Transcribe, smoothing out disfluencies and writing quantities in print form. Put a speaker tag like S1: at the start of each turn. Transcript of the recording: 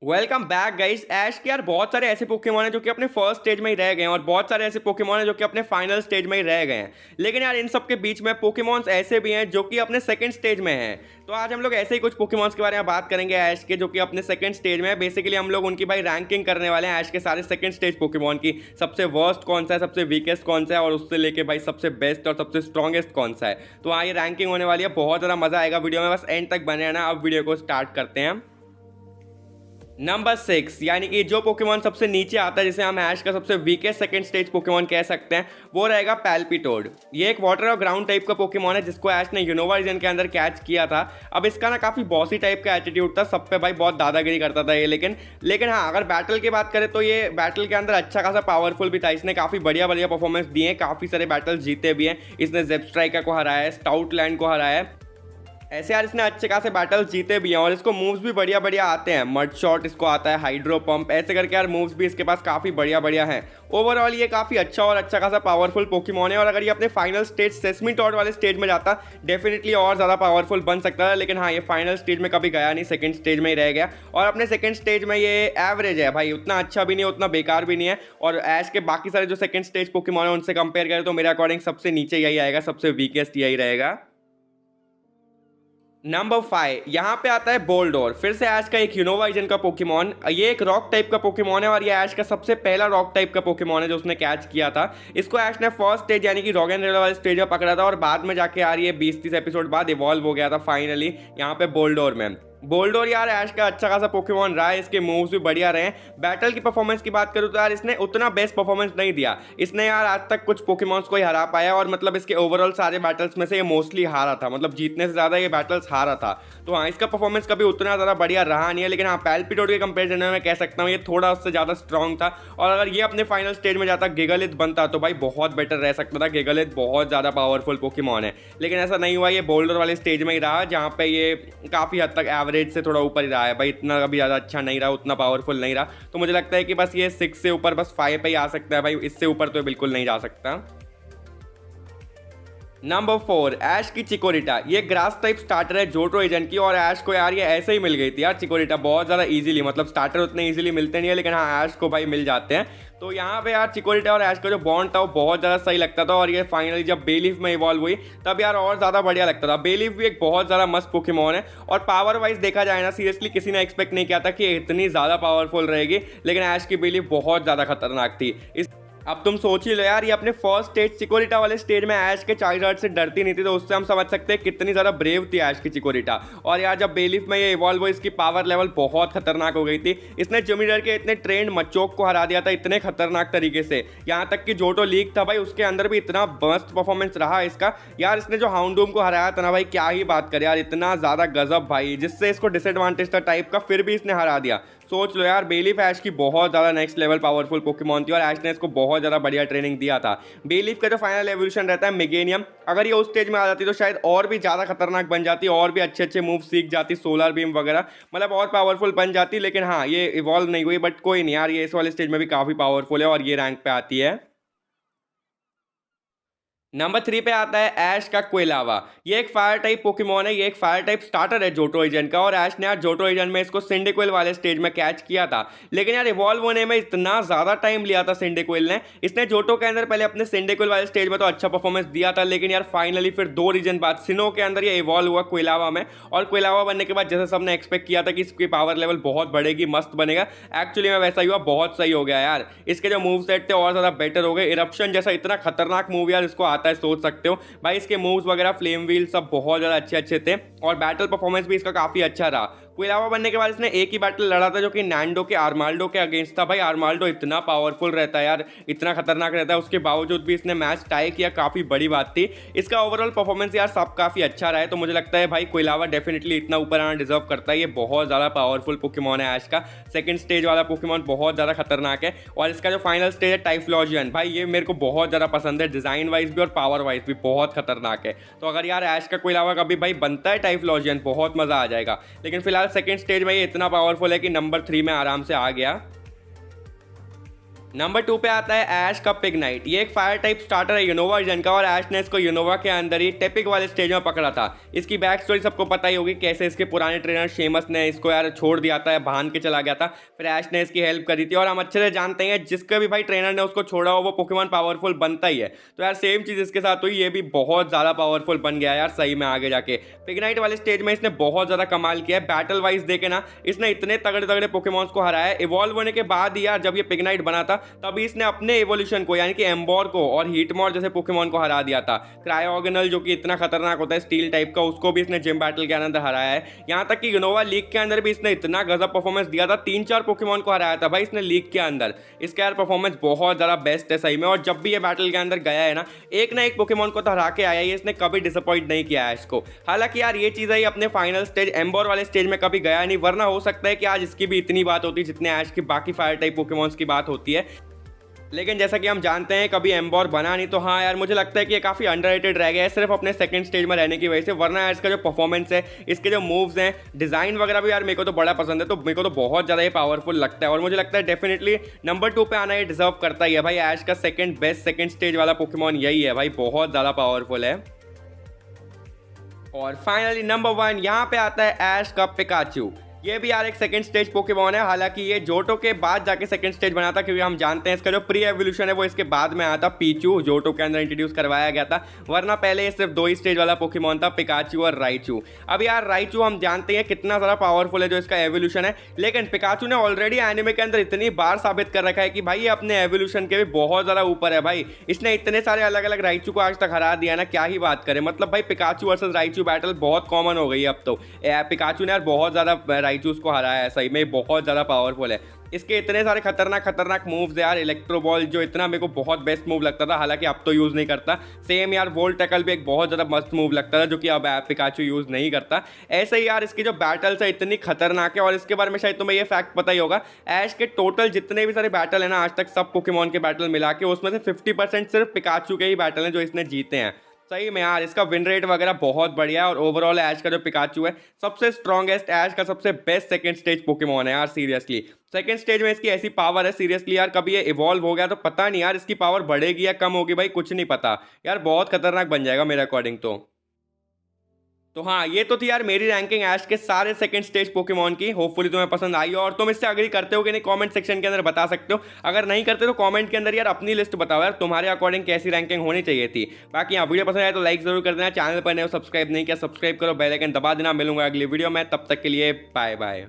S1: Welcome back guys. ऐश के यार बहुत सारे ऐसे पोकेमॉन हैं जो कि अपने फर्स्ट स्टेज में ही रह गए हैं और बहुत सारे ऐसे पोकेमॉन हैं जो कि अपने फाइनल स्टेज में ही रह गए हैं। लेकिन यार इन सब के बीच में पोकेमॉन्स ऐसे भी हैं जो कि अपने सेकंड स्टेज में हैं। तो आज हम लोग ऐसे ही कुछ पोकेमॉन्स के बारे में बात करेंगे ऐश के, जो कि अपने सेकंड स्टेज में है। बेसिकली हम लोग उनकी भाई रैंकिंग करने वाले हैं ऐश के सारे सेकंड स्टेज पोकेमॉन की। सबसे वर्स्ट कौन सा है, सबसे वीकेस्ट कौन सा है और उससे लेके भाई सबसे बेस्ट और सबसे स्ट्रॉन्गेस्ट कौन सा है। तो हाँ, ये रैंकिंग होने वाली है, बहुत ज़्यादा मजा आएगा वीडियो में, बस एंड तक बने रहना। अब वीडियो को स्टार्ट करते हैं। नंबर 6 यानी कि जो पोकेमॉन सबसे नीचे आता है, जिसे हम ऐश का सबसे वीकेस्ट सेकंड स्टेज पोकेमॉन कह सकते हैं, वो रहेगा पैल्पिटोड। ये एक वाटर और ग्राउंड टाइप का पोकेमॉन है जिसको ऐश ने यूनोवा रीजन के अंदर कैच किया था। अब इसका ना काफ़ी बॉसी टाइप का एटीट्यूड था, सब पे भाई बहुत दादागिरी करता था ये। लेकिन हाँ, अगर बैटल की बात करें तो ये बैटल के अंदर अच्छा खासा पावरफुल भी था। इसने काफ़ी बढ़िया बढ़िया परफॉर्मेंस दिए हैं, काफ़ी सारे बैटल जीते भी हैं। इसने जेबस्ट्राइका को हराया है, स्टाउटलैंड को हराया है। ऐसे यार इसने अच्छे खासे बैटल जीते भी हैं और इसको मूव्स भी बढ़िया बढ़िया आते हैं। मड शॉट इसको आता है, हाइड्रो पंप, ऐसे करके यार मूव्स भी इसके पास काफ़ी बढ़िया बढ़िया हैं। ओवरऑल ये काफ़ी अच्छा और अच्छा खासा पावरफुल पोकेमॉन है और अगर ये अपने फाइनल स्टेज सेस्मी टॉड वाले स्टेज में जाता डेफिनेटली और ज़्यादा पावरफुल बन सकता था। लेकिन हाँ, ये फाइनल स्टेज में कभी गया नहीं, सेकंड स्टेज में ही रह गया और अपने सेकंड स्टेज में ये एवरेज है भाई, उतना अच्छा भी नहीं है उतना बेकार भी नहीं है। और ऐश के बाकी सारे जो सेकंड स्टेज पोकेमॉन है उनसे कंपेयर करें तो मेरे अकॉर्डिंग सबसे नीचे यही आएगा, सबसे वीकेस्ट यही रहेगा। नंबर 5 यहाँ पे आता है बोल्डोर, फिर से ऐश का एक यूनोवा रीजन का पोकेमॉन। ये एक रॉक टाइप का पोकेमॉन है और ये ऐश का सबसे पहला रॉक टाइप का पोकेमॉन है जो उसने कैच किया था। इसको ऐश ने फर्स्ट स्टेज यानी कि रॉगन रेला वाले स्टेज में पकड़ा था और बाद में जाके यार ये 20-30 एपिसोड बाद इवॉल्व हो गया था फाइनली यहाँ पे बोल्डोर में। बोल्डोर यार ऐश का अच्छा खासा पोकेमॉन रहा है, इसके मूव्स भी बढ़िया रहे हैं। बैटल की परफॉर्मेंस की बात करूँ तो यार इसने उतना बेस्ट परफॉर्मेंस नहीं दिया। इसने यार आज तक कुछ पोकेमॉन्स को ही हरा पाया और मतलब इसके ओवरऑल सारे बैटल्स में से ये मोस्टली हारा था, मतलब जीतने से ज़्यादा ये बैटल्स हारा था। तो हाँ, इसका परफॉर्मेंस कभी उतना ज़्यादा बढ़िया रहा नहीं है। लेकिन हाँ, पैल्पिटोड के कंपेरिजन में मैं कह सकता हूँ ये थोड़ा उससे ज़्यादा स्ट्रॉन्ग था और अगर ये अपने फाइनल स्टेज में जाता गिगालिथ बनता तो भाई बहुत बेटर रह सकता था। गिगालिथ बहुत ज़्यादा पावरफुल पोकेमॉन है, लेकिन ऐसा नहीं हुआ। ये बोल्डर वाले स्टेज में ही रहा जहाँ पे ये काफ़ी हद तक एवरेज से थोड़ा ऊपर रहा है भाई, इतना कभी ज़्यादा अच्छा नहीं रहा, उतना पावरफुल नहीं रहा। तो मुझे लगता है कि बस ये 6 से ऊपर बस 5 पे ही आ सकता है भाई, इससे ऊपर तो बिल्कुल नहीं जा सकता। नंबर 4 ऐश की चिकोरिटा। ये ग्रास टाइप स्टार्टर है जोटो एजेंट की और ऐश को यार ये ऐसे ही मिल गई थी यार चिकोरिटा, बहुत ज़्यादा इजीली। मतलब स्टार्टर उतने इजीली मिलते नहीं है लेकिन हाँ, ऐश को भाई मिल जाते हैं। तो यहाँ पे यार चिकोरिटा और ऐश का जो बॉन्ड था वो बहुत ज़्यादा सही लगता था और ये फाइनली जब बेलीफ में इवॉल्व हुई तब यार और ज़्यादा बढ़िया लगता था। बेलीफ भी एक बहुत ज़्यादा मस्त पोकेमॉन है और पावर वाइज देखा जाए ना, सीरियसली किसी ने एक्सपेक्ट नहीं किया था कि इतनी ज़्यादा पावरफुल रहेगी। लेकिन ऐश की बेलीफ बहुत ज़्यादा खतरनाक थी। अब तुम सोच ही लो यार, ये अपने फर्स्ट स्टेज चिकोरिटा वाले स्टेज में ऐश के चार्जर्ड से डरती नहीं थी, तो उससे हम समझ सकते हैं कितनी ज़्यादा ब्रेव थी ऐश की चिकोरिटा। और यार जब बेलीफ में ये इवॉल्व हुई इसकी पावर लेवल बहुत खतरनाक हो गई थी। इसने जमीडर के इतने ट्रेंड मचोक को हरा दिया था इतने खतरनाक तरीके से, यहाँ तक कि जोटो लीग था भाई उसके अंदर भी इतना मस्त परफॉर्मेंस रहा इसका। यार इसने जो हाउंडूम को हराया था ना भाई, क्या ही बात करे यार, इतना ज़्यादा गजब भाई, जिससे इसको डिसएडवांटेज था टाइप का, फिर भी इसने हरा दिया। सोच लो यार, बेलीफ ऐश की बहुत ज़्यादा नेक्स्ट लेवल पावरफुल पोकेमॉन थी और ऐश ने इसको बहुत ज़्यादा बढ़िया ट्रेनिंग दिया था। बेलीफ का जो फाइनल एवोल्यूशन रहता है मेगेनियम, अगर ये उस स्टेज में आ जाती तो शायद और भी ज़्यादा खतरनाक बन जाती और भी अच्छे अच्छे मूव सीख जाती, सोलर बीम वगैरह, मतलब और पावरफुल बन जाती। लेकिन हाँ, ये इवॉल्व नहीं हुई, बट कोई नहीं यार, ये इस वाले स्टेज में भी काफ़ी पावरफुल है और ये रैंक पे आती है। नंबर 3 पे आता है ऐश का क्विलावा। ये एक फायर टाइप पोकेमॉन है, ये एक फायर टाइप स्टार्टर है जोटो रीजन का और ऐश ने यार जोटो रीजन में इसको सिंडिक्विल वाले स्टेज में कैच किया था। लेकिन यार इवॉल्व होने में इतना ज़्यादा टाइम लिया था सिंडिक्विल ने। इसने जोटो के अंदर पहले अपने सिंडिक्विल वाले स्टेज में तो अच्छा परफॉर्मेंस दिया था, लेकिन यार फाइनली फिर 2 रीजन बाद सिनो के अंदर ये इवॉल्व हुआ क्विलावा में। और क्विलावा बनने के बाद जैसे सबने एक्सपेक्ट किया था कि इसकी पावर लेवल बहुत बढ़ेगी, मस्त बनेगा, एक्चुअली में वैसा ही हुआ, बहुत सही हो गया यार। इसके जो मूव सेट थे और ज़्यादा बेटर हो गए। इरप्शन जैसा इतना खतरनाक मूव यार इसको आता है, सोच सकते हो भाई। इसके मूव्स वगैरह, फ्लेम व्हील सब बहुत ज़्यादा अच्छे अच्छे थे और बैटल परफॉर्मेंस भी इसका काफ़ी अच्छा रहा। क्विलावा बनने के बाद इसने एक ही बैटल लड़ा था जो कि नैंडो के आर्माल्डो के अगेंस्ट था। भाई आर्माल्डो इतना पावरफुल रहता है यार, इतना खतरनाक रहता है, उसके बावजूद भी इसने मैच टाई किया, काफ़ी बड़ी बात थी। इसका ओवरऑल परफॉर्मेंस यार सब काफ़ी अच्छा रहा है। तो मुझे लगता है भाई क्विलावा डेफिनेटली इतना ऊपर आना डिजर्व करता है। ये बहुत ज़्यादा पावरफुल पोकेमॉन है ऐश का, सेकंड स्टेज वाला पोकेमॉन बहुत ज़्यादा खतरनाक है। और इसका जो फाइनल स्टेज है टाइफ्लॉजियन, भाई ये मेरे को बहुत ज़्यादा पसंद है, डिज़ाइन वाइज भी और पावर वाइज भी बहुत खतरनाक है। तो अगर यार ऐश का क्विलावा कभी भाई बनता है टाइफ्लॉजियन, बहुत मज़ा आ जाएगा। लेकिन फिलहाल सेकंड स्टेज में ये इतना पावरफुल है कि नंबर 3 में आराम से आ गया। नंबर 2 पे आता है ऐश का पिगनाइट। ये एक फायर टाइप स्टार्टर है यूनोवा वर्जन का और ऐश ने इसको यूनोवा के अंदर ही टेपिक वाले स्टेज में पकड़ा था। इसकी बैक स्टोरी सबको पता ही होगी, कैसे इसके पुराने ट्रेनर शेमस ने इसको यार छोड़ दिया था, बांध के चला गया था, फिर ऐश ने इसकी हेल्प करी थी और हम अच्छे से जानते हैं जिसका भी भाई ट्रेनर ने उसको छोड़ा हो वो पोकेमॉन पावरफुल बनता ही है। तो यार सेम चीज़ इसके साथ हुई, ये भी बहुत ज़्यादा पावरफुल बन गया यार सही में आगे जाके। पिगनाइट वाले स्टेज में इसने बहुत ज़्यादा कमाल किया है। बैटल वाइज देखे ना, इसने इतने तगड़े तगड़े पोकेमॉन्स को हराया है। इवॉल्व होने के बाद ही यार जब ये पिगनाइट बना था तभी इसने अपने एवोल्यूशन को यानी कि एम्बोर को और हीटमोर जैसे पोकेमॉन को हरा दिया था। क्रायोगनल जो कि इतना खतरनाक होता है स्टील टाइप का, उसको भी इसने जिम बैटल के अंदर हराया है। यहाँ तक कि यूनोवा लीग के अंदर भी इसने इतना गजब परफॉर्मेंस दिया था, 3-4 पोकेमॉन को हराया था भाई इसने लीग के अंदर। इसका यार परफॉर्मेंस बहुत ज़्यादा बेस्ट है सही में, और जब भी ये बैटल के अंदर गया है ना एक पोकेमॉन को तो हरा के आया है, इसने कभी डिसअपॉइंट नहीं किया है इसको। हालांकि यार ये चीज़ है अपने फाइनल स्टेज एम्बोर वाले स्टेज में कभी गया नहीं, वरना हो सकता है कि आज इसकी भी इतनी बात होती जितने ऐश की बाकी फायर टाइप पोकेमॉन्स की बात होती है। लेकिन जैसा कि हम जानते हैं कभी एम्बोर बना नहीं, तो हाँ यार मुझे लगता है कि ये काफ़ी अंडररेटेड रह गया है सिर्फ अपने सेकंड स्टेज में रहने की वजह से। वरना यार इसका जो परफॉर्मेंस है, इसके जो मूव्स हैं, डिज़ाइन वगैरह भी यार मेरे को तो बड़ा पसंद है, तो मेरे को तो बहुत ज़्यादा ये पावरफुल लगता है और मुझे लगता है डेफिनेटली नंबर 2 पे आना ये डिजर्व करता ही है भाई। ऐश का सेकंड बेस्ट सेकंड स्टेज वाला पोकेमॉन यही है भाई, बहुत ज़्यादा पावरफुल है। और फाइनली नंबर 1 यहाँ पे आता है ऐश का पिकाचू। ये भी यार एक सेकंड स्टेज पोकेमॉन है, हालांकि ये जोटो के बाद जाके सेकंड स्टेज बना था, क्योंकि हम जानते हैं इसका जो प्री एवोल्यूशन है वो इसके बाद में आया था। पीचू जोटो के अंदर इंट्रोड्यूस करवाया गया था, वरना पहले ये सिर्फ 2 ही स्टेज वाला पोकेमॉन था, पिकाचू और राइचू। अब यार राइचू हम जानते हैं कितना ज़्यादा पावरफुल है जो इसका एवोल्यूशन है, लेकिन पिकाचू ने ऑलरेडी एनिमे के अंदर इतनी बार साबित कर रखा है कि भाई ये अपने एवोल्यूशन के भी बहुत ज़्यादा ऊपर है भाई। इसने इतने सारे अलग अलग राइचू को आज तक हरा दिया ना, क्या ही बात करें। मतलब भाई पिकाचू वर्सेस राइचू बैटल बहुत कॉमन हो गई है अब तो। पिकाचू ने यार बहुत ज़्यादा राइचूज को हराया है सही में, बहुत ज़्यादा पावरफुल है। इसके इतने सारे खतरनाक मूव्स यार, इलेक्ट्रो बॉल जो इतना मेरे को बहुत बेस्ट मूव लगता था, हालांकि अब तो यूज़ नहीं करता। सेम यार वोल्ट टैकल भी एक बहुत ज़्यादा मस्त मूव लगता था, जो कि अब पिकाचू यूज़ नहीं करता। ऐसे ही यार इसकी जो बैटल्स है इतनी खतरनाक है, और इसके बारे में शायद तुम्हें ये फैक्ट पता ही होगा, ऐश के टोटल जितने भी सारे बैटल है ना आज तक सब पोकेमॉन के बैटल मिला के, उसमें से 50% सिर्फ पिकाचू के ही बैटल हैं जो इसने जीते हैं। सही में यार इसका विन रेट वगैरह बहुत बढ़िया है, और ओवरऑल ऐश का जो पिकाचू है सबसे स्ट्रॉन्गेस्ट, ऐश का सबसे बेस्ट सेकंड स्टेज पोकेमॉन है यार सीरियसली। सेकंड स्टेज में इसकी ऐसी पावर है सीरियसली यार, कभी ये इवॉल्व हो गया तो पता नहीं यार इसकी पावर बढ़ेगी या कम होगी भाई, कुछ नहीं पता यार, बहुत खतरनाक बन जाएगा मेरे अकॉर्डिंग तो हाँ ये तो थी यार मेरी रैंकिंग ऐश के सारे सेकंड स्टेज पोकेमॉन की। होपफुली तुम्हें पसंद आई हो, और तुम इससे अग्री करते हो कि नहीं कमेंट सेक्शन के अंदर बता सकते हो। अगर नहीं करते तो कमेंट के अंदर यार अपनी लिस्ट बताओ यार, तुम्हारे अकॉर्डिंग कैसी रैंकिंग होनी चाहिए थी। बाकी यहाँ वीडियो पसंद आए तो लाइक जरूर कर देना, चैनल पर नए हो सब्सक्राइब नहीं किया सब्सक्राइब करो, बेल आइकन दबा देना। मिलूंगा अगली वीडियो में, तब तक के लिए बाय बाय।